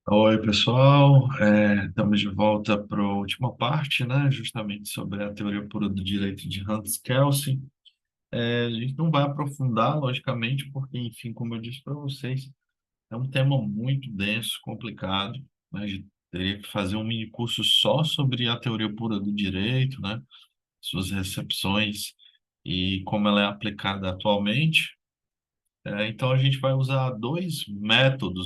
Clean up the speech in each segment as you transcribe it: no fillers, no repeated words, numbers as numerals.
Oi, pessoal. Estamos de volta para a última parte, né? Justamente sobre a teoria pura do direito de Hans Kelsen. A gente não vai aprofundar, logicamente, porque, enfim, como eu disse para vocês, é um tema muito denso, complicado, né? A gente teria que fazer um mini curso só sobre a teoria pura do direito, né? Suas recepções e como ela é aplicada atualmente. Então, a gente vai usar dois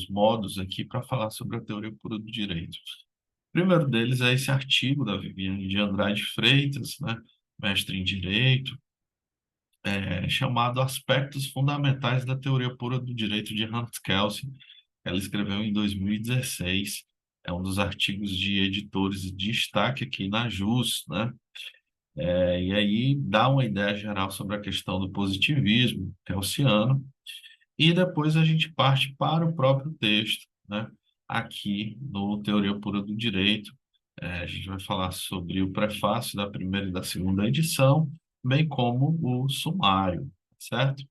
modos aqui para falar sobre a teoria pura do direito. O primeiro deles é esse artigo da Viviane de Andrade Freitas, né, mestre em Direito, chamado Aspectos Fundamentais da Teoria Pura do Direito de Hans Kelsen. Ela escreveu em 2016. É um dos artigos de editores de destaque aqui na JUS, né? E aí dá uma ideia geral sobre a questão do positivismo kelsiano, e depois a gente parte para o próprio texto, né? Aqui no Teoria Pura do Direito, a gente vai falar sobre o prefácio da primeira e da segunda edição, bem como o sumário, certo?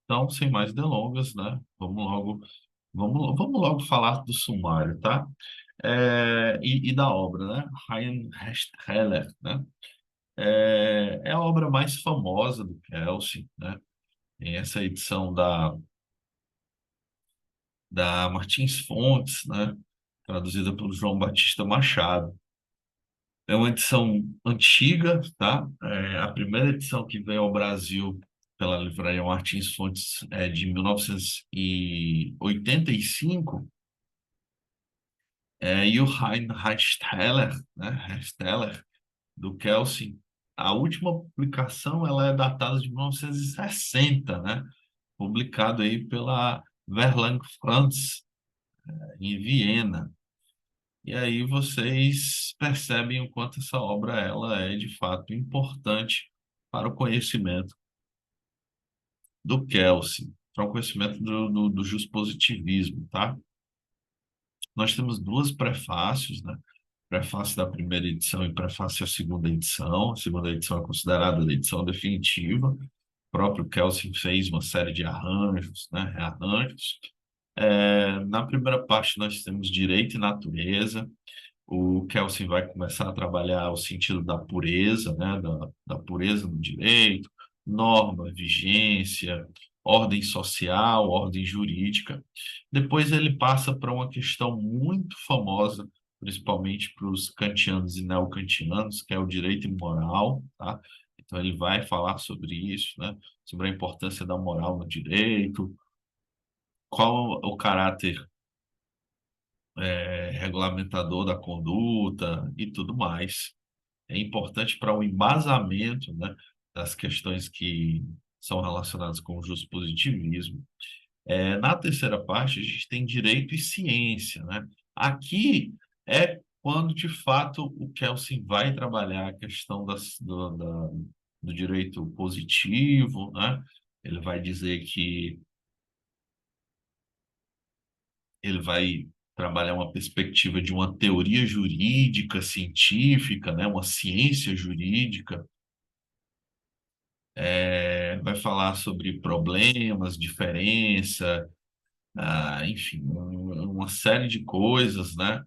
Então, sem mais delongas, né? Vamos logo falar do sumário, tá? E da obra, né? Heinrich Heller, né? É a obra mais famosa do Kelsen, né? Em essa edição da Martins Fontes, né? Traduzida pelo João Batista Machado. É uma edição antiga, tá? A primeira edição que veio ao Brasil pela Livraria Martins Fontes é de 1985, e o Heinrich Steller, né? Steller, do Kelsen, a última publicação ela é datada de 1960, né? Publicado aí pela Verlag Franz, em Viena. E aí vocês percebem o quanto essa obra ela é de fato importante para o conhecimento do Kelsen, para o conhecimento do juspositivismo, tá? Nós temos duas prefácios, né? Prefácio da primeira edição e prefácio da segunda edição. A segunda edição é considerada a edição definitiva. O próprio Kelsen fez uma série de arranjos, né? Rearranjos. Na primeira parte nós temos direito e natureza. O Kelsen vai começar a trabalhar o sentido da pureza, né, da pureza no direito, norma, vigência, ordem social, ordem jurídica. Depois ele passa para uma questão muito famosa, principalmente para os kantianos e neocantianos, que é o direito moral, tá? Então ele vai falar sobre isso, né, sobre a importância da moral no direito, qual o caráter regulamentador da conduta e tudo mais. É importante para o embasamento, né, das questões que são relacionadas com o positivismo. Na terceira parte, a gente tem direito e ciência, né? Aqui é quando, de fato, o Kelsen vai trabalhar a questão do direito positivo, né? Ele vai dizer que ele vai trabalhar uma perspectiva de uma teoria jurídica, científica, né? Uma ciência jurídica. Vai falar sobre problemas, diferença, enfim, uma série de coisas, né?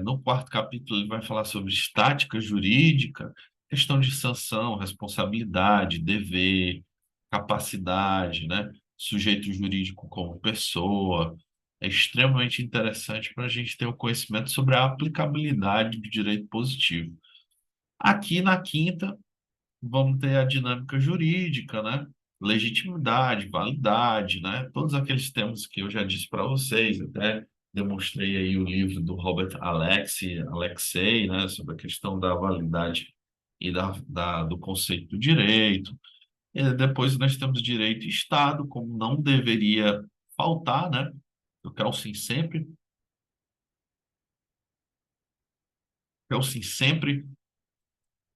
No quarto capítulo, ele vai falar sobre estática jurídica, questão de sanção, responsabilidade, dever, capacidade, né? Sujeito jurídico como pessoa. É extremamente interessante para a gente ter o conhecimento sobre a aplicabilidade do direito positivo. Aqui na quinta, vamos ter a dinâmica jurídica, né? Legitimidade, validade, né? Todos aqueles temas que eu já disse para vocês, até demonstrei aí o livro do Robert Alexei, né? Sobre a questão da validade e do conceito do direito. E depois nós temos direito e Estado, como não deveria faltar, né? O Kelsen sempre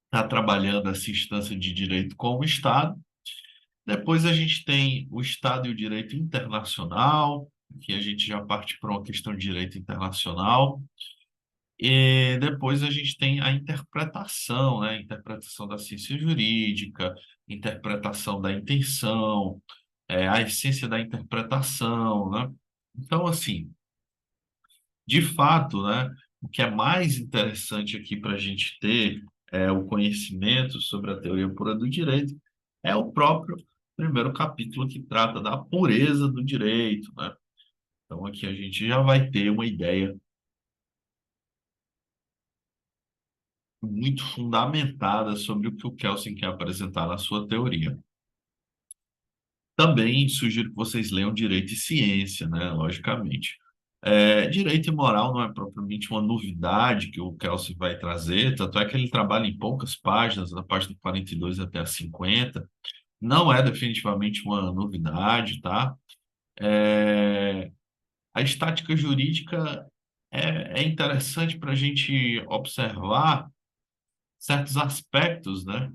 está trabalhando essa instância de direito com o Estado. Depois a gente tem o Estado e o direito internacional, que a gente já parte para uma questão de direito internacional. E depois a gente tem a interpretação, né? Interpretação da ciência jurídica, interpretação da intenção, a essência da interpretação, né? Então, assim, De fato, né, o que é mais interessante aqui para a gente ter o conhecimento sobre a teoria pura do direito é o próprio primeiro capítulo que trata da pureza do direito, né? Então aqui a gente já vai ter uma ideia muito fundamentada sobre o que o Kelsen quer apresentar na sua teoria. Também sugiro que vocês leiam Direito e Ciência, né? Logicamente. Direito e moral não é propriamente uma novidade que o Kelsen vai trazer, tanto é que ele trabalha em poucas páginas, da página 42 até a 50. Não é definitivamente uma novidade, tá? É, a estática jurídica é interessante para a gente observar certos aspectos, né?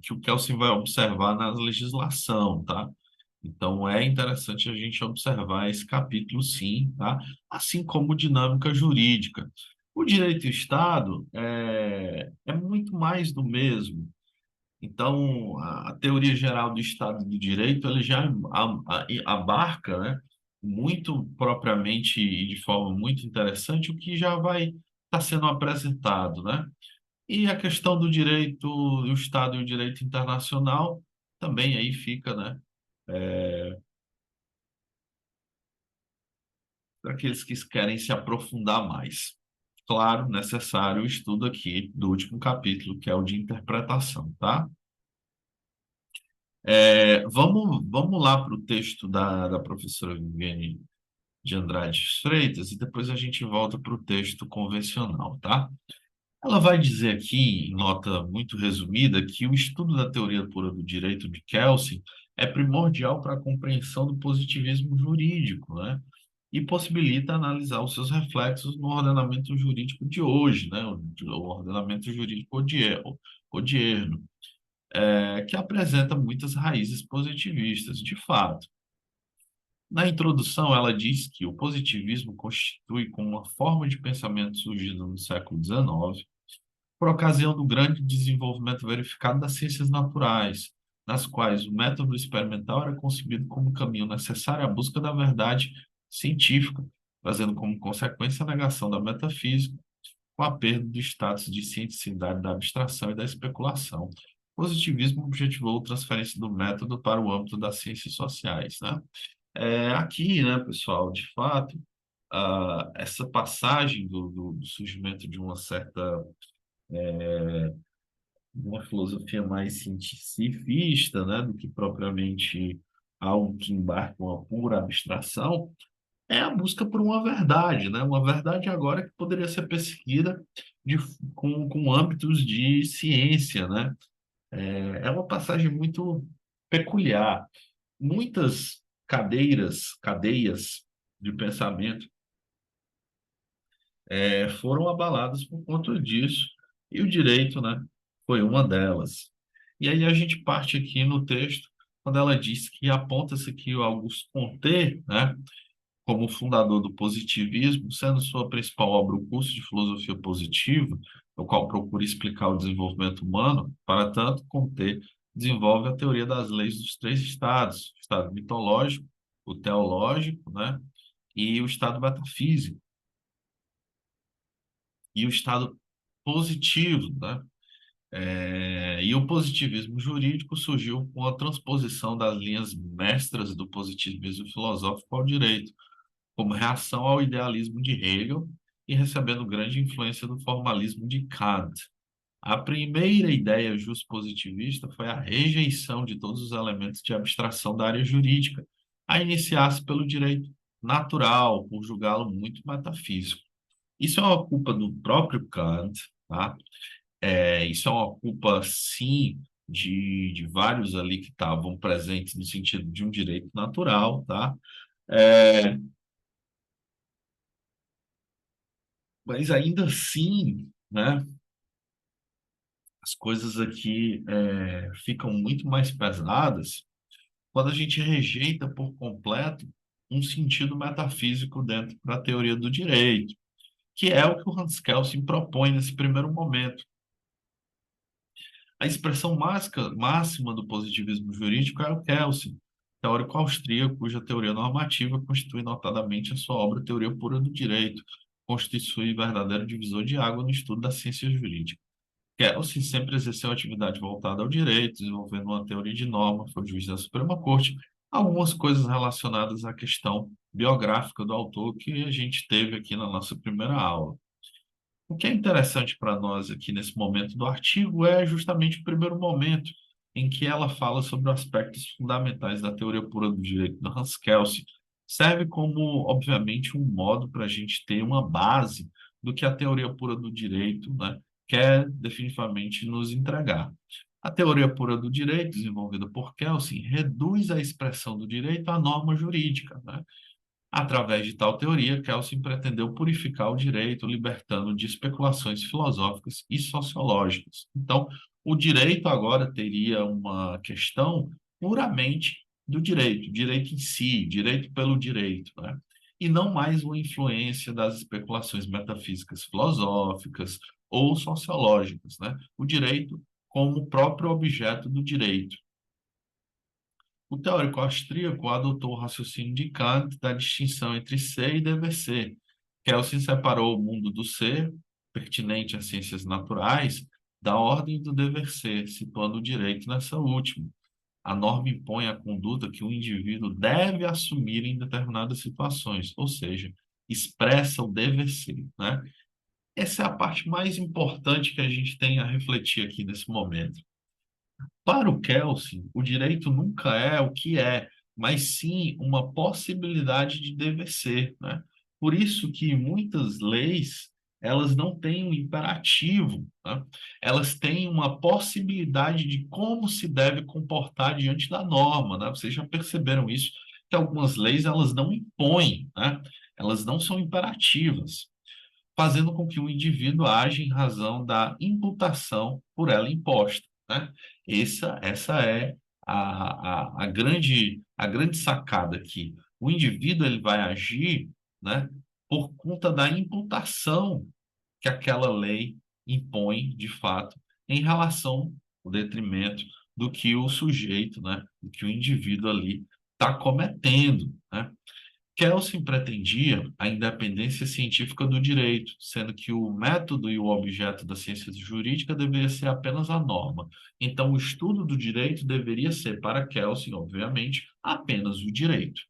Que o Kelsen vai observar na legislação, tá? Então, é interessante a gente observar esse capítulo, sim, tá? Assim como dinâmica jurídica. O direito e o Estado é muito mais do mesmo. Então, a teoria geral do Estado do Direito, ele já abarca, né, muito propriamente e de forma muito interessante o que já vai estar sendo apresentado, né? E a questão do direito, do Estado e o direito internacional também aí fica, né? Para aqueles que querem se aprofundar mais. Claro, necessário o estudo aqui do último capítulo, que é o de interpretação, tá? Vamos lá para o texto da professora Viviane de Andrade Freitas e depois a gente volta para o texto convencional, tá? Ela vai dizer aqui, em nota muito resumida, que o estudo da teoria pura do direito de Kelsen é primordial para a compreensão do positivismo jurídico, né? E possibilita analisar os seus reflexos no ordenamento jurídico de hoje, né? O ordenamento jurídico odierno, que apresenta muitas raízes positivistas, de fato. Na introdução, ela diz que o positivismo constitui como uma forma de pensamento surgida no século XIX por ocasião do grande desenvolvimento verificado das ciências naturais, nas quais o método experimental era concebido como caminho necessário à busca da verdade científica, trazendo como consequência a negação da metafísica, com a perda do status de cientificidade da abstração e da especulação. O positivismo objetivou a transferência do método para o âmbito das ciências sociais, né? Aqui, né, pessoal, de fato, essa passagem do surgimento de uma certa uma filosofia mais cientificista, né, do que propriamente algo que embarca uma pura abstração, é a busca por uma verdade, né? Uma verdade agora que poderia ser perseguida de, com âmbitos de ciência, né? É uma passagem muito peculiar. Muitas cadeias de pensamento foram abaladas por conta disso, e o direito, né, foi uma delas. E aí a gente parte aqui no texto, quando ela diz que aponta-se que o Auguste Comte, né, como fundador do positivismo, sendo sua principal obra o curso de filosofia positiva, no qual procura explicar o desenvolvimento humano, para tanto, Comte desenvolve a teoria das leis dos três estados, o estado mitológico, o teológico, né, e o estado metafísico, e o estado positivo, né? E o positivismo jurídico surgiu com a transposição das linhas mestras do positivismo filosófico ao direito, como reação ao idealismo de Hegel e recebendo grande influência do formalismo de Kant. A primeira ideia positivista foi a rejeição de todos os elementos de abstração da área jurídica, a iniciar-se pelo direito natural, por julgá-lo muito metafísico. Isso é uma culpa do próprio Kant, tá? Isso é uma culpa, sim, de vários ali que estavam presentes no sentido de um direito natural, tá? É, mas ainda assim, né, as coisas aqui ficam muito mais pesadas quando a gente rejeita por completo um sentido metafísico dentro da teoria do direito, que é o que o Hans Kelsen propõe nesse primeiro momento. A expressão máxima do positivismo jurídico é o Kelsen, teórico austríaco, cuja teoria normativa constitui notadamente a sua obra Teoria Pura do Direito, constitui verdadeiro divisor de água no estudo da ciência jurídica. Kelsen sempre exerceu atividade voltada ao direito, desenvolvendo uma teoria de norma, foi juiz da Suprema Corte, algumas coisas relacionadas à questão biográfica do autor que a gente teve aqui na nossa primeira aula. O que é interessante para nós aqui nesse momento do artigo é justamente o primeiro momento em que ela fala sobre aspectos fundamentais da teoria pura do direito do Hans Kelsen. Serve como, obviamente, um modo para a gente ter uma base do que a teoria pura do direito, né, quer definitivamente nos entregar. A teoria pura do direito, desenvolvida por Kelsen, reduz a expressão do direito à norma jurídica, né? Através de tal teoria, Kelsen pretendeu purificar o direito, libertando de especulações filosóficas e sociológicas. Então, o direito agora teria uma questão puramente do direito, direito em si, direito pelo direito, né? E não mais uma influência das especulações metafísicas filosóficas ou sociológicas, né? O direito como próprio objeto do direito. O teórico austríaco adotou o raciocínio de Kant da distinção entre ser e dever ser. Kelsen separou o mundo do ser, pertinente às ciências naturais, da ordem do dever ser, situando o direito nessa última. A norma impõe a conduta que o indivíduo deve assumir em determinadas situações, ou seja, expressa o dever ser, né? Essa é a parte mais importante que a gente tem a refletir aqui nesse momento. Para o Kelsen, o direito nunca é o que é, mas sim uma possibilidade de dever ser, né? Por isso que muitas leis, elas não têm um imperativo, né? Elas têm uma possibilidade de como se deve comportar diante da norma, né? Vocês já perceberam isso, que algumas leis, elas não impõem, né? Elas não são imperativas, fazendo com que o indivíduo age em razão da imputação por ela imposta, né? Essa é a grande sacada aqui. O indivíduo ele vai agir, né, por conta da imputação que aquela lei impõe, de fato, em relação ao detrimento do que o sujeito, né, do que o indivíduo ali está cometendo, né? Kelsen pretendia a independência científica do direito, sendo que o método e o objeto da ciência jurídica deveria ser apenas a norma. Então, o estudo do direito deveria ser, para Kelsen, obviamente, apenas o direito.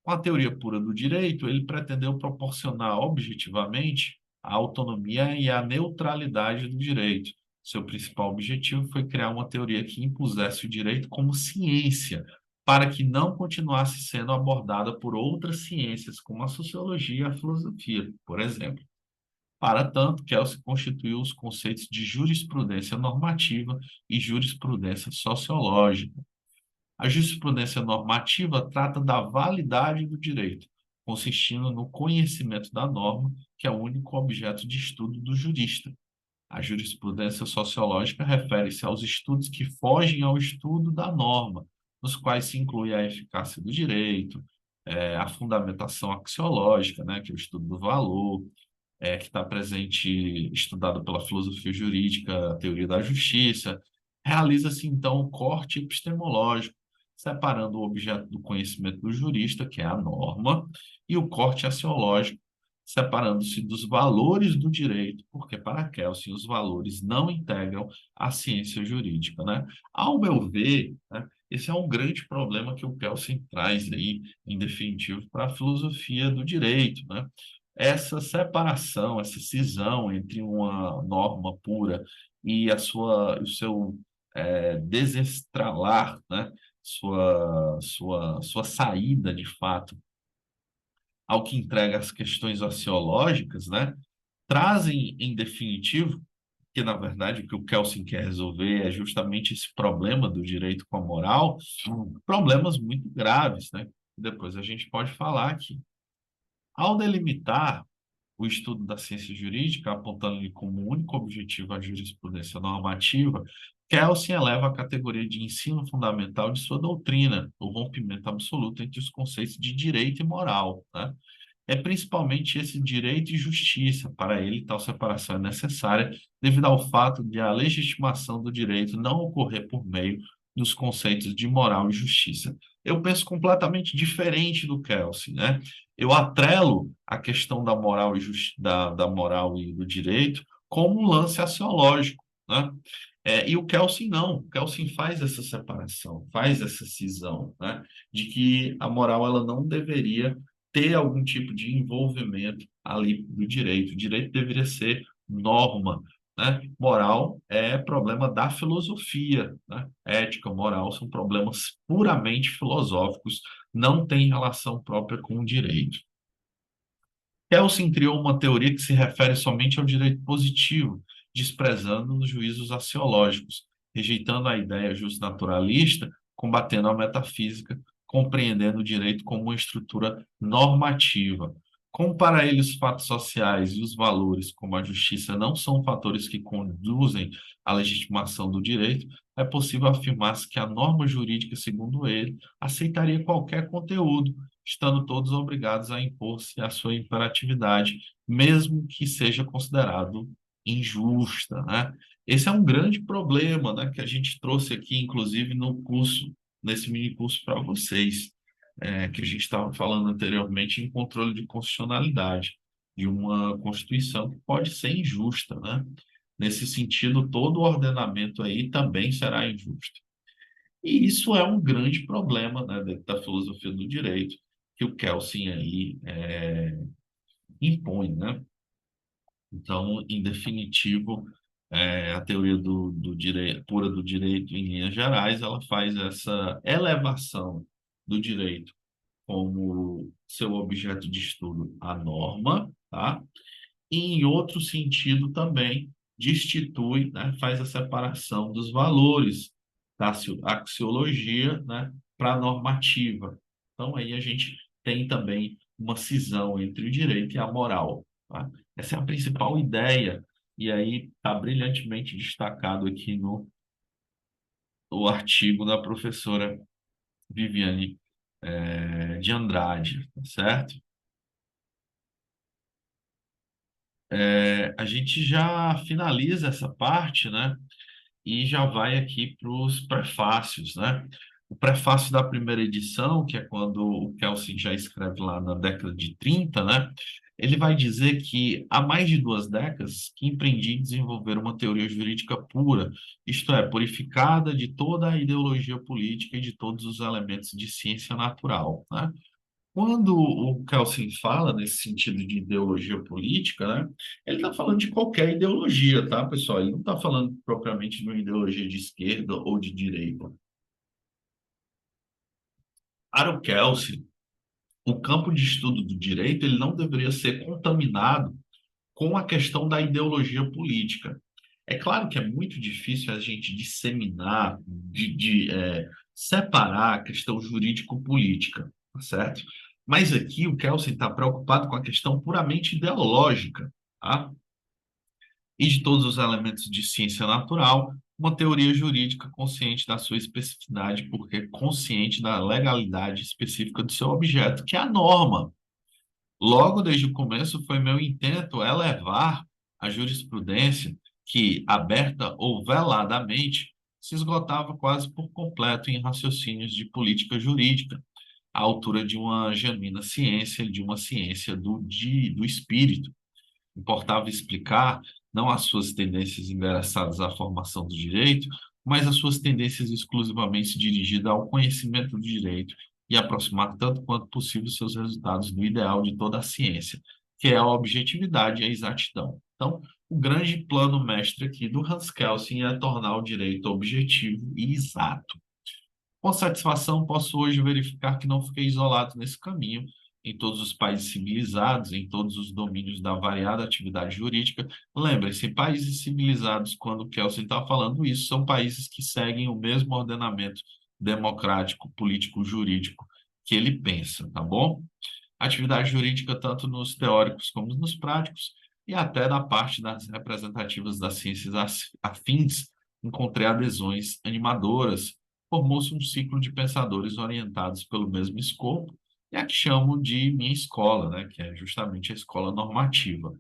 Com a teoria pura do direito, ele pretendeu proporcionar objetivamente a autonomia e a neutralidade do direito. Seu principal objetivo foi criar uma teoria que impusesse o direito como ciência, para que não continuasse sendo abordada por outras ciências, como a sociologia e a filosofia, por exemplo. Para tanto, Kelsen constituiu os conceitos de jurisprudência normativa e jurisprudência sociológica. A jurisprudência normativa trata da validade do direito, consistindo no conhecimento da norma, que é o único objeto de estudo do jurista. A jurisprudência sociológica refere-se aos estudos que fogem ao estudo da norma, nos quais se inclui a eficácia do direito, a fundamentação axiológica, né, que é o estudo do valor, que está presente, estudado pela filosofia jurídica, a teoria da justiça. Realiza-se, então, o corte epistemológico, separando o objeto do conhecimento do jurista, que é a norma, e o corte axiológico, separando-se dos valores do direito, porque para Kelsen os valores não integram a ciência jurídica, né? Ao meu ver, né, esse é um grande problema que o Kelsen traz aí, em definitivo, para a filosofia do direito, né? Essa separação, essa cisão entre uma norma pura e o seu desestralar, né? Sua saída, de fato, ao que entrega as questões axiológicas, né? Trazem, em definitivo, que na verdade o que o Kelsen quer resolver é justamente esse problema do direito com a moral, problemas muito graves, né? Depois a gente pode falar aqui. Ao delimitar o estudo da ciência jurídica, apontando-lhe como único objetivo a jurisprudência normativa, Kelsen eleva a categoria de ensino fundamental de sua doutrina, o rompimento absoluto entre os conceitos de direito e moral, né? É principalmente esse direito e justiça. Para ele, tal separação é necessária devido ao fato de a legitimação do direito não ocorrer por meio dos conceitos de moral e justiça. eu penso completamente diferente do Kelsen, né? Eu atrelo a questão da moral da moral e do direito como um lance axiológico, né? E o Kelsen não, o Kelsen faz essa separação, faz essa cisão, né? De que a moral ela não deveria ter algum tipo de envolvimento ali do direito. O direito deveria ser norma, né? Moral é problema da filosofia, né? Ética, moral são problemas puramente filosóficos, não tem relação própria com o direito. Kelsen criou uma teoria que se refere somente ao direito positivo, desprezando os juízos axiológicos, rejeitando a ideia justnaturalista, combatendo a metafísica, compreendendo o direito como uma estrutura normativa. Como para ele os fatos sociais e os valores, como a justiça, não são fatores que conduzem à legitimação do direito, é possível afirmar-se que a norma jurídica, segundo ele, aceitaria qualquer conteúdo, estando todos obrigados a impor-se a sua imperatividade, mesmo que seja considerado injusta, né? Esse é um grande problema, né, que a gente trouxe aqui, inclusive, no curso, nesse mini curso para vocês, que a gente estava falando anteriormente em controle de constitucionalidade de uma Constituição que pode ser injusta, né? Nesse sentido, todo o ordenamento aí também será injusto. E isso é um grande problema, né, dentro da filosofia do direito, que o Kelsen aí impõe, né? Então, em definitivo, a teoria do direito, pura do direito, em linhas gerais, ela faz essa elevação do direito como seu objeto de estudo a norma, tá? E, em outro sentido, também destitui, né, faz a separação dos valores da axiologia, né, para a normativa. Então, aí a gente tem também uma cisão entre o direito e a moral. Tá? Essa é a principal ideia, e aí está brilhantemente destacado aqui no artigo da professora Viviane de Andrade, tá certo? A gente já finaliza essa parte, né? E já vai aqui para os prefácios, né? O prefácio da primeira edição, que é quando o Kelsen já escreve lá na década de 30, né? Ele vai dizer que há mais de 2 décadas que empreendi em desenvolver uma teoria jurídica pura, isto é, purificada de toda a ideologia política e de todos os elementos de ciência natural, né? Quando o Kelsen fala nesse sentido de ideologia política, né, ele está falando de qualquer ideologia, tá, pessoal? Ele não está falando propriamente de uma ideologia de esquerda ou de direita. Para o Kelsen, o campo de estudo do direito ele não deveria ser contaminado com a questão da ideologia política. É claro que é muito difícil a gente disseminar, separar a questão jurídico-política, tá certo? Mas aqui o Kelsen está preocupado com a questão puramente ideológica, tá? E de todos os elementos de ciência natural, uma teoria jurídica consciente da sua especificidade, porque consciente da legalidade específica do seu objeto, que é a norma. Logo desde o começo foi meu intento elevar a jurisprudência que, aberta ou veladamente, se esgotava quase por completo em raciocínios de política jurídica, à altura de uma genuína ciência, de uma ciência do espírito. Importava explicar não as suas tendências endereçadas à formação do direito, mas as suas tendências exclusivamente dirigidas ao conhecimento do direito e aproximar tanto quanto possível seus resultados do ideal de toda a ciência, que é a objetividade e a exatidão. Então, o grande plano mestre aqui do Hans Kelsen é tornar o direito objetivo e exato. Com satisfação, posso hoje verificar que não fiquei isolado nesse caminho. Em todos os países civilizados, em todos os domínios da variada atividade jurídica. Lembrem-se, países civilizados, quando o Kelsen está falando isso, são países que seguem o mesmo ordenamento democrático, político, jurídico que ele pensa, tá bom? Atividade jurídica tanto nos teóricos como nos práticos, e até da parte das representativas das ciências afins, encontrei adesões animadoras. Formou-se um ciclo de pensadores orientados pelo mesmo escopo, e a que chamo de minha escola, né, que é justamente a escola normativa.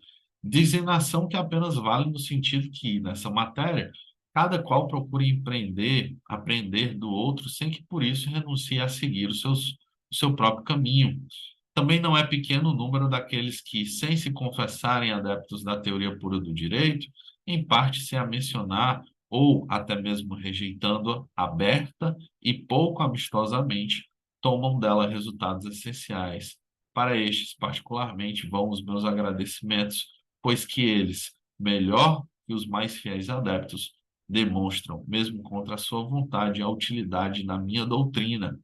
Designação que apenas vale no sentido que, nessa matéria, Cada qual procura empreender, aprender do outro, sem que por isso renuncie a seguir o seu próprio caminho. Também não é pequeno o número daqueles que, sem se confessarem adeptos da teoria pura do direito, em parte sem a mencionar ou até mesmo rejeitando-a aberta e pouco amistosamente, tomam dela resultados essenciais. Para estes, particularmente, vão os meus agradecimentos, pois que eles, melhor que os mais fiéis adeptos, demonstram, mesmo contra a sua vontade, a utilidade na minha doutrina.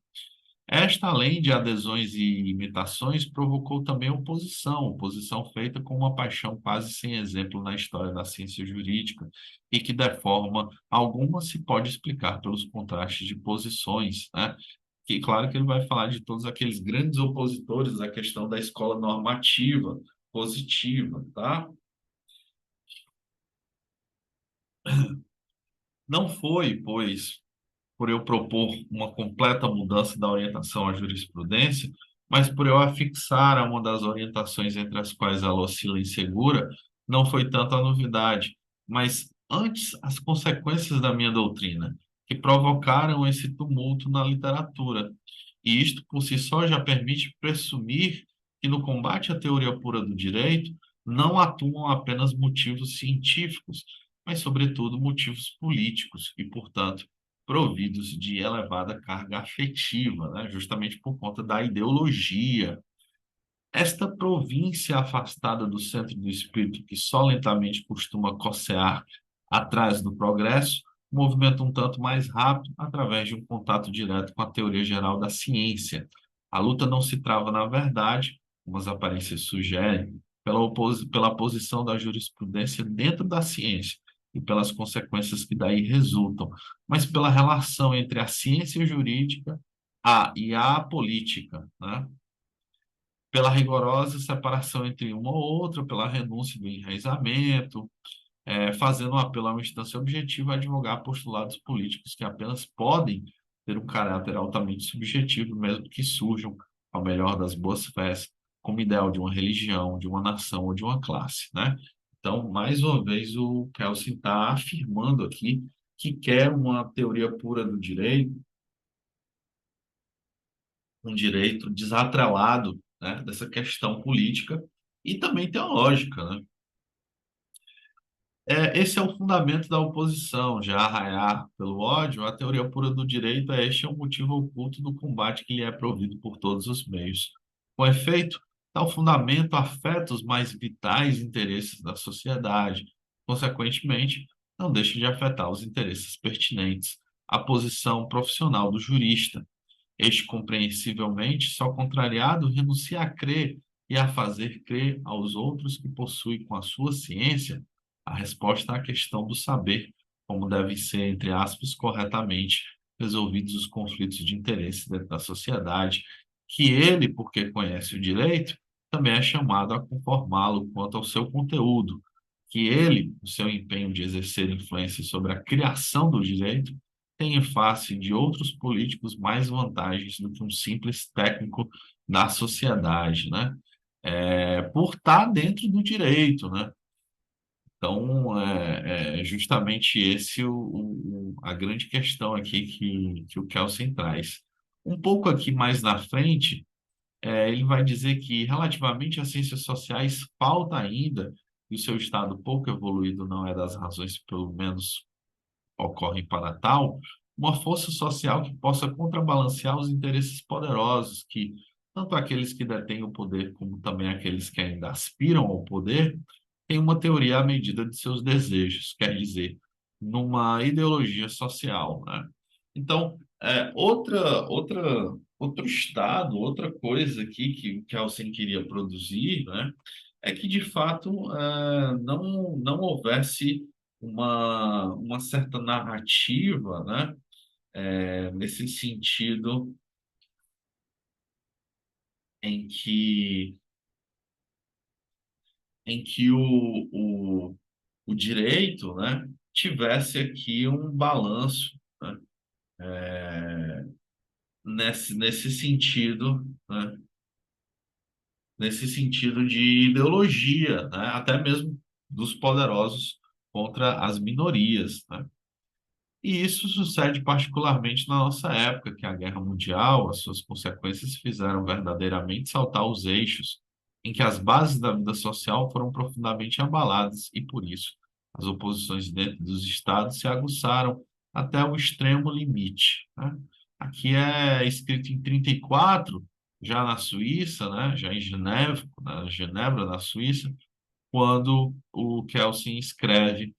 Esta, além de adesões e imitações, provocou também oposição feita com uma paixão quase sem exemplo na história da ciência jurídica, e que, de forma alguma, se pode explicar pelos contrastes de posições, né? Que, claro que ele vai falar de todos aqueles grandes opositores à questão da escola normativa, positiva, tá? Não foi, pois, por eu propor uma completa mudança da orientação à jurisprudência, mas por eu afixar a uma das orientações entre as quais ela oscila insegura, não foi tanto a novidade, mas antes as consequências da minha doutrina, que provocaram esse tumulto na literatura. E isto por si só já permite presumir que no combate à teoria pura do direito não atuam apenas motivos científicos, mas, sobretudo, motivos políticos e, portanto, providos de elevada carga afetiva, né? Justamente por conta da ideologia. Esta província afastada do centro do espírito, que só lentamente costuma cossear atrás do progresso, movimenta um tanto mais rápido através de um contato direto com a teoria geral da ciência. A luta não se trava, na verdade, como as aparências sugerem, pela posição da jurisprudência dentro da ciência e pelas consequências que daí resultam, mas pela relação entre a ciência jurídica e a política, né? Pela rigorosa separação entre uma ou outra, pela renúncia do enraizamento, fazendo um apelo a uma instância objetiva a advogar postulados políticos que apenas podem ter um caráter altamente subjetivo, mesmo que surjam, ao melhor das boas fés, como ideal de uma religião, de uma nação ou de uma classe, né? Então, mais uma vez, o Kelsen está afirmando aqui que quer uma teoria pura do direito, um direito desatrelado, né, dessa questão política e também teológica, né? Esse é o fundamento da oposição, já arraiar pelo ódio, a teoria pura do direito este é um motivo oculto do combate que lhe é provido por todos os meios. Com efeito, tal fundamento afeta os mais vitais interesses da sociedade, consequentemente, não deixa de afetar os interesses pertinentes à posição profissional do jurista. Este, compreensivelmente, só contrariado, renuncia a crer e a fazer crer aos outros que possui com a sua ciência a resposta à questão do saber, como devem ser, entre aspas, corretamente resolvidos os conflitos de interesse dentro da sociedade, que ele, porque conhece o direito, também é chamado a conformá-lo quanto ao seu conteúdo, que ele, o seu empenho de exercer influência sobre a criação do direito, tem em face de outros políticos mais vantagens do que um simples técnico da sociedade, né? Por estar dentro do direito, né? Então, é justamente esse a grande questão aqui que o Kelsen traz. Um pouco aqui mais na frente, ele vai dizer que, relativamente às ciências sociais, falta ainda, e o seu estado pouco evoluído não é das razões, pelo menos ocorrem para tal, uma força social que possa contrabalancear os interesses poderosos que, tanto aqueles que detêm o poder como também aqueles que ainda aspiram ao poder, têm uma teoria à medida de seus desejos, quer dizer, numa ideologia social, né? Então, outro estado, outra coisa aqui que o Kelsen queria produzir, né, é que, de fato, não houvesse uma certa narrativa, né, nesse sentido em que, o direito, né, tivesse aqui um balanço, né, nesse sentido, né, nesse sentido de ideologia, né, até mesmo dos poderosos contra as minorias, né? E isso sucede particularmente na nossa época, que a Guerra Mundial, as suas consequências fizeram verdadeiramente saltar os eixos, em que as bases da vida social foram profundamente abaladas e, por isso, as oposições dentro dos estados se aguçaram até o extremo limite, né? Aqui é escrito em 34, já na Suíça, né? Já em Genebra, Genebra, na Suíça, quando o Kelsen escreve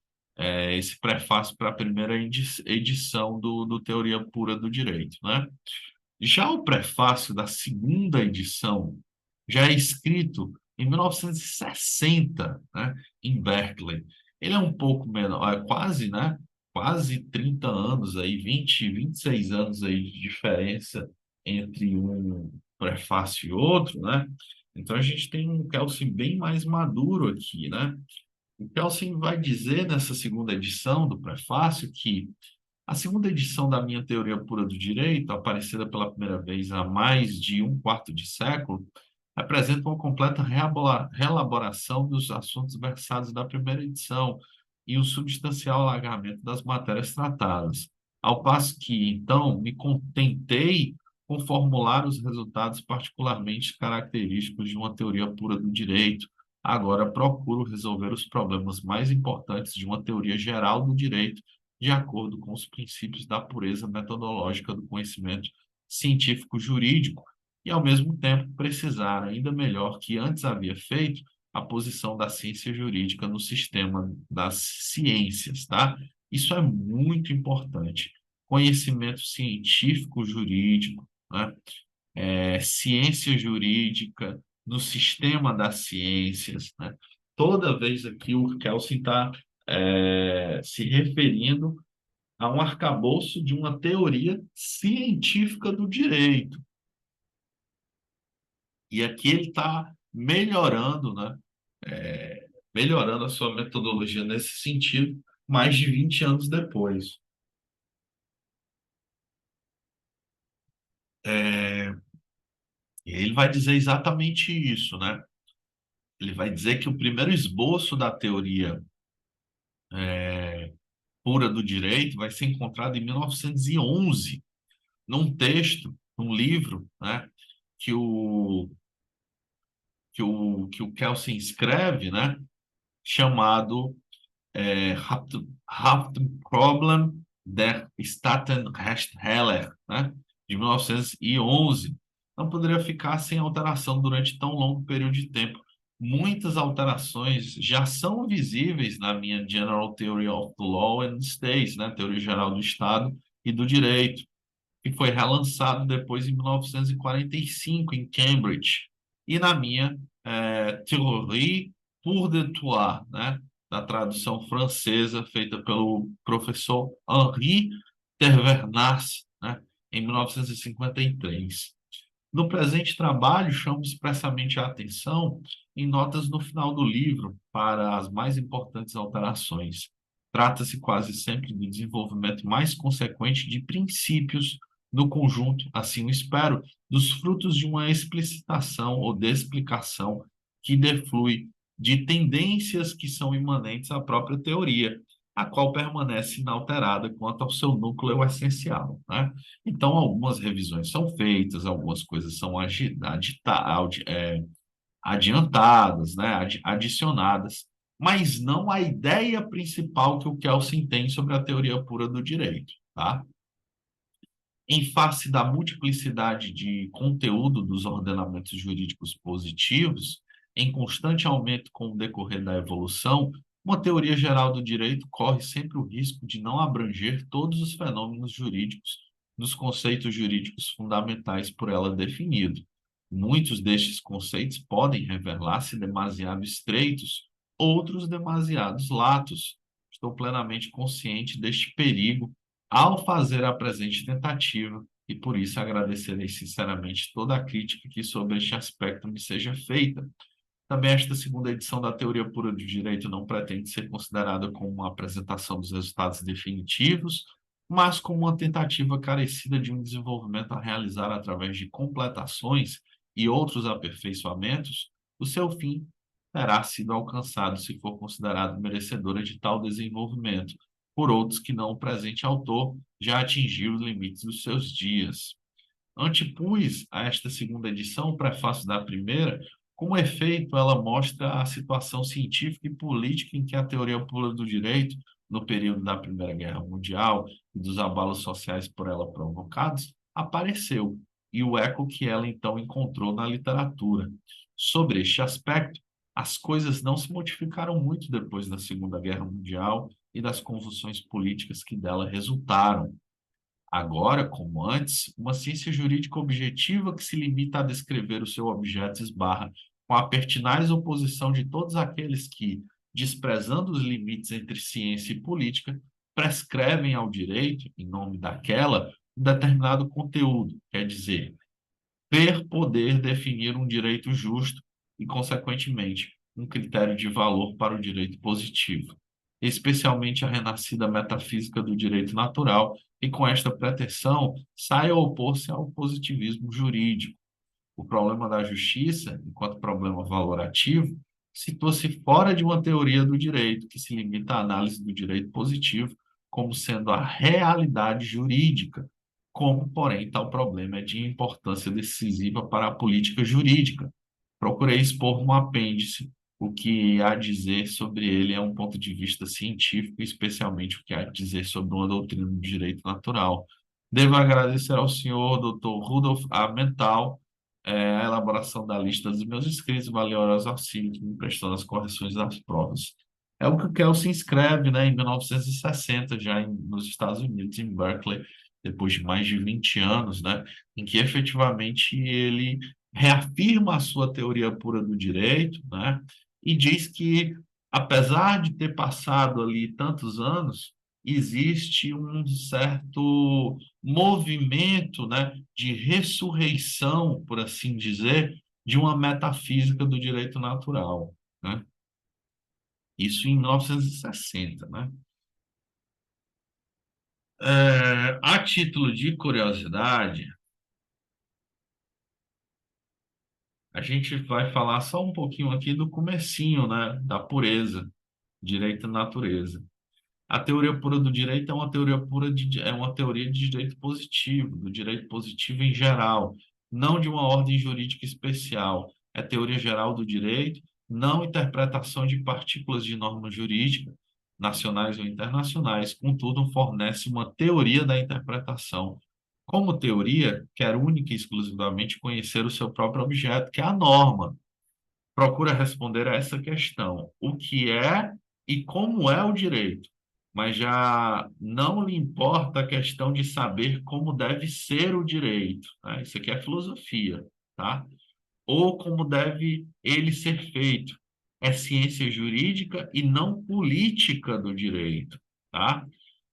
esse prefácio para a primeira edição do Teoria Pura do Direito, né? Já o prefácio da segunda edição já é escrito em 1960, né, em Berkeley. Ele é um pouco menor, quase, né? Quase 30 anos aí, 26 anos aí de diferença entre um prefácio e outro, né? Então a gente tem um Kelsen bem mais maduro aqui, né? O Kelsen vai dizer nessa segunda edição do prefácio que a segunda edição da minha Teoria Pura do Direito, aparecida pela primeira vez há mais de um quarto de século, apresenta uma completa reelaboração dos assuntos versados da primeira edição e um substancial alargamento das matérias tratadas. Ao passo que, então, me contentei com formular os resultados particularmente característicos de uma teoria pura do direito. Agora procuro resolver os problemas mais importantes de uma teoria geral do direito de acordo com os princípios da pureza metodológica do conhecimento científico jurídico e, ao mesmo tempo, precisar ainda melhor que antes havia feito a posição da ciência jurídica no sistema das ciências, tá? Isso é muito importante. Conhecimento científico jurídico, né? Ciência jurídica no sistema das ciências, né? Toda vez aqui o Kelsen está se referindo a um arcabouço de uma teoria científica do direito. E aqui ele está melhorando, né? Melhorando a sua metodologia nesse sentido, mais de 20 anos depois. É, e ele vai dizer exatamente isso, né? Ele vai dizer que o primeiro esboço da teoria pura do direito vai ser encontrado em 1911, num texto, num livro, né? Que o, que o Kelsen escreve, né? Chamado Hauptproblem der Staatenrechtslehre, né, de 1911, não poderia ficar sem alteração durante tão longo período de tempo. Muitas alterações já são visíveis na minha General Theory of the Law and States, né, Teoria Geral do Estado e do Direito, que foi relançado depois em 1945 em Cambridge, e na minha Théorie pour de toi, né, da tradução francesa feita pelo professor Henri Tervernaz, né, em 1953. No presente trabalho, chamo expressamente a atenção em notas no final do livro para as mais importantes alterações. Trata-se quase sempre do desenvolvimento mais consequente de princípios no conjunto, assim o espero, dos frutos de uma explicitação ou de explicação que deflui de tendências que são imanentes à própria teoria, a qual permanece inalterada quanto ao seu núcleo essencial, né? Então, algumas revisões são feitas, algumas coisas são adiantadas, né, adicionadas, mas não a ideia principal que o Kelsen tem sobre a teoria pura do direito, tá? Em face da multiplicidade de conteúdo dos ordenamentos jurídicos positivos, em constante aumento com o decorrer da evolução, uma teoria geral do direito corre sempre o risco de não abranger todos os fenômenos jurídicos nos conceitos jurídicos fundamentais por ela definidos. Muitos destes conceitos podem revelar-se demasiado estreitos, outros demasiados latos. Estou plenamente consciente deste perigo ao fazer a presente tentativa, e por isso agradecerei sinceramente toda a crítica que sobre este aspecto me seja feita. Também esta segunda edição da Teoria Pura do Direito não pretende ser considerada como uma apresentação dos resultados definitivos, mas como uma tentativa carecida de um desenvolvimento a realizar através de completações e outros aperfeiçoamentos. O seu fim terá sido alcançado se for considerado merecedora de tal desenvolvimento. por outros que não o presente autor já atingiu os limites dos seus dias. Antepus a esta segunda edição o prefácio da primeira. Com efeito, ela mostra a situação científica e política em que a teoria pura do direito, no período da Primeira Guerra Mundial e dos abalos sociais por ela provocados, apareceu, e o eco que ela então encontrou na literatura. Sobre este aspecto, as coisas não se modificaram muito depois da Segunda Guerra Mundial e das convulsões políticas que dela resultaram. Agora, como antes, uma ciência jurídica objetiva que se limita a descrever o seu objeto esbarra com a pertinaz oposição de todos aqueles que, desprezando os limites entre ciência e política, prescrevem ao direito, em nome daquela, um determinado conteúdo, quer dizer, ter poder definir um direito justo e, consequentemente, um critério de valor para o direito positivo, especialmente a renascida metafísica do direito natural, e com esta pretensão sai a opor-se ao positivismo jurídico. O problema da justiça, enquanto problema valorativo, situa-se fora de uma teoria do direito que se limita à análise do direito positivo como sendo a realidade jurídica, como, porém, tal problema é de importância decisiva para a política jurídica. Procurei expor um apêndice. O que há a dizer sobre ele é um ponto de vista científico, especialmente o que há a dizer sobre uma doutrina do direito natural. Devo agradecer ao senhor Dr. Rudolf A. Mental a elaboração da lista dos meus inscritos, valiosos auxílios que me prestou nas correções das provas. É o que o Kelsen escreve, né, em 1960, nos Estados Unidos, em Berkeley, depois de mais de 20 anos, né, em que efetivamente ele reafirma a sua teoria pura do direito, né, e diz que, apesar de ter passado ali tantos anos, existe um certo movimento, né, de ressurreição, por assim dizer, de uma metafísica do direito natural, né? Isso em 1960, né? A título de curiosidade, a gente vai falar só um pouquinho aqui do comecinho, né, da pureza, direito e natureza. A teoria pura do direito é uma teoria é uma teoria de direito positivo, do direito positivo em geral, não de uma ordem jurídica especial. É teoria geral do direito, não interpretação de partículas de norma jurídica, nacionais ou internacionais, contudo, fornece uma teoria da interpretação. Como teoria, quer única e exclusivamente conhecer o seu próprio objeto, que é a norma. Procura responder a essa questão: o que é e como é o direito, mas já não lhe importa a questão de saber como deve ser o direito, né? Isso aqui é filosofia, tá? Ou como deve ele ser feito. É ciência jurídica e não política do direito, tá?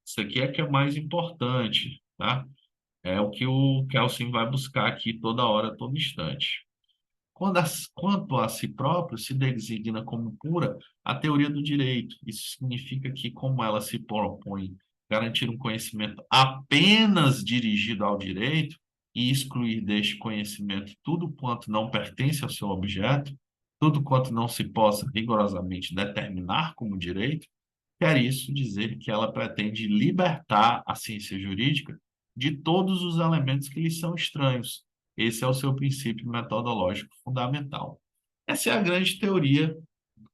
Isso aqui é que é mais importante, tá? É o que o Kelsen vai buscar aqui toda hora, todo instante. Quanto a si próprio, se designa como pura a teoria do direito. Isso significa que, como ela se propõe garantir um conhecimento apenas dirigido ao direito e excluir deste conhecimento tudo quanto não pertence ao seu objeto, tudo quanto não se possa rigorosamente determinar como direito, quer isso dizer que ela pretende libertar a ciência jurídica de todos os elementos que lhe são estranhos. Esse é o seu princípio metodológico fundamental. Essa é a grande teoria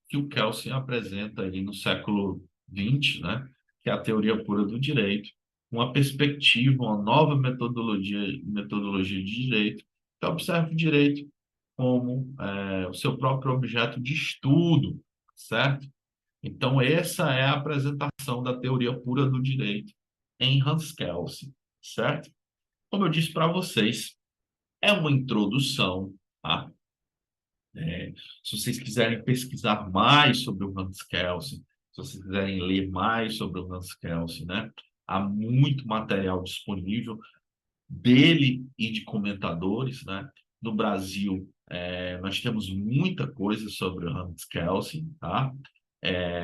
que o Kelsen apresenta ali no século XX, né? Que é a teoria pura do direito, uma perspectiva, uma nova metodologia de direito, que observa o direito como o seu próprio objeto de estudo, certo? Então, essa é a apresentação da teoria pura do direito em Hans Kelsen, certo? Como eu disse para vocês, é uma introdução, tá? Se vocês quiserem pesquisar mais sobre o Hans Kelsen, se vocês quiserem ler mais sobre o Hans Kelsen, né? Há muito material disponível dele e de comentadores, né? No Brasil, nós temos muita coisa sobre o Hans Kelsen, tá?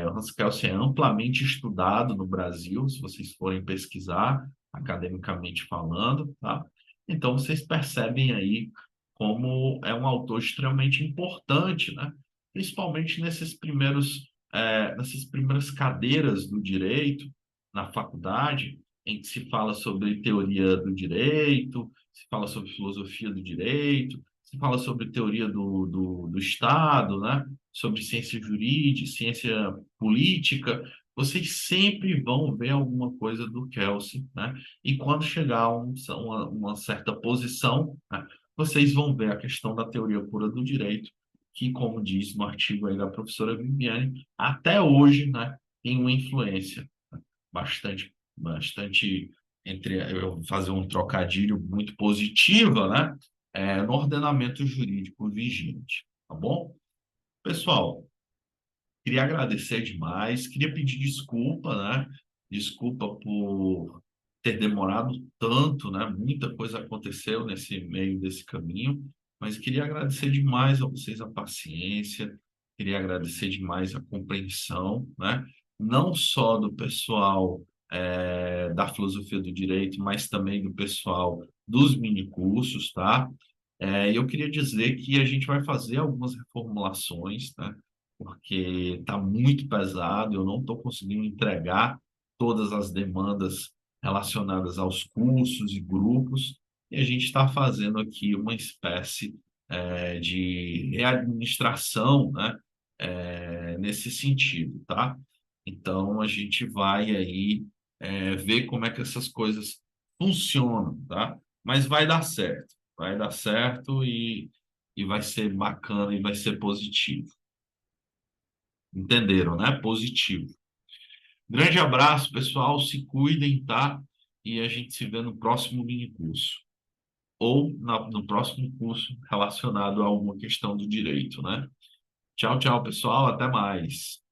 O Hans Kelsen é amplamente estudado no Brasil, se vocês forem pesquisar, academicamente falando, tá? Então, vocês percebem aí como é um autor extremamente importante, né? Principalmente nessas primeiras cadeiras do direito, na faculdade, em que se fala sobre teoria do direito, se fala sobre filosofia do direito, se fala sobre teoria do Estado, né? Sobre ciência jurídica, ciência política, vocês sempre vão ver alguma coisa do Kelsen, né? E quando chegar a uma certa posição, né, vocês vão ver a questão da teoria pura do direito, que, como diz no artigo aí da professora Viviane, até hoje, né, tem uma influência bastante entre eu vou fazer um trocadilho muito positiva, né? No ordenamento jurídico vigente, tá bom? Pessoal, queria agradecer demais, queria pedir desculpa, né? Desculpa por ter demorado tanto, né? Muita coisa aconteceu nesse meio desse caminho, mas queria agradecer demais a vocês a paciência, queria agradecer demais a compreensão, né? Não só do pessoal da filosofia do direito, mas também do pessoal dos minicursos, tá? Eu queria dizer que a gente vai fazer algumas reformulações, né? Porque está muito pesado, eu não estou conseguindo entregar todas as demandas relacionadas aos cursos e grupos, e a gente está fazendo aqui uma espécie de readministração, né, nesse sentido, tá? Então, a gente vai aí ver como é que essas coisas funcionam, tá? Mas vai dar certo e vai ser bacana e vai ser positivo. Entenderam, né? Positivo. Grande abraço, pessoal. Se cuidem, tá? E a gente se vê no próximo mini curso. Ou no próximo curso relacionado a alguma questão do direito, né? Tchau, tchau, pessoal. Até mais.